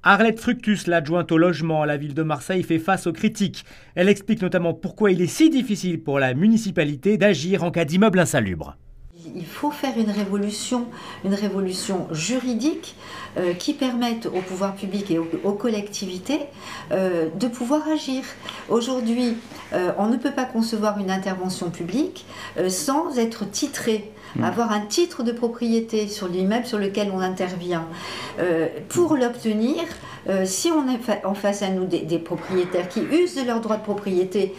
Arlette Fructus, l'adjointe au logement à la ville de Marseille, fait face aux critiques. Elle explique notamment pourquoi il est si difficile pour la municipalité d'agir en cas d'immeuble insalubre. Il faut faire une révolution juridique qui permette au pouvoir public et aux collectivités de pouvoir agir. Aujourd'hui, on ne peut pas concevoir une intervention publique sans être titré. Avoir un titre de propriété sur l'immeuble sur lequel on intervient. Pour l'obtenir, si on est en face à nous des propriétaires qui usent de leur droit de propriété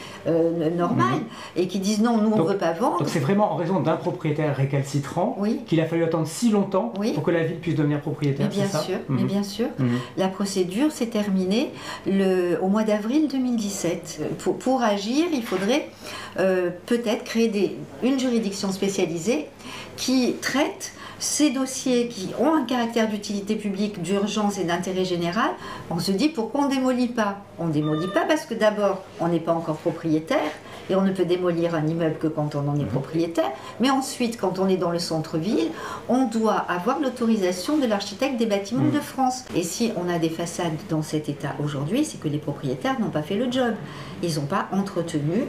normal et qui disent non, nous on ne veut pas vendre. Donc c'est vraiment en raison d'un propriétaire récalcitrant qu'il a fallu attendre si longtemps pour que la ville puisse devenir propriétaire, c'est ça ? Mais bien sûr. La procédure s'est terminée au mois d'avril 2017. Pour agir, il faudrait peut-être créer une juridiction spécialisée qui traite ces dossiers qui ont un caractère d'utilité publique, d'urgence et d'intérêt général. On se dit pourquoi on ne démolit pas ? On ne démolit pas parce que d'abord, on n'est pas encore propriétaire et on ne peut démolir un immeuble que quand on en est propriétaire. Mais ensuite, quand on est dans le centre-ville, on doit avoir l'autorisation de l'architecte des bâtiments de France. Et si on a des façades dans cet état aujourd'hui, c'est que les propriétaires n'ont pas fait le job. Ils n'ont pas entretenu.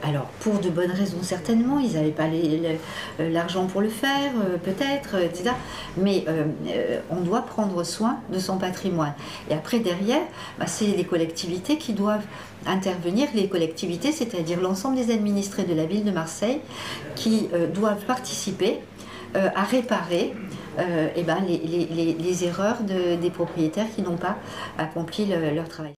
Alors, pour de bonnes raisons certainement, ils n'avaient pas l'argent pour le faire, peut-être, etc. Mais on doit prendre soin de son patrimoine. Et après, derrière, c'est les collectivités qui doivent intervenir. Les collectivités, c'est-à-dire l'ensemble des administrés de la ville de Marseille, qui doivent participer à réparer les erreurs des propriétaires qui n'ont pas accompli leur travail.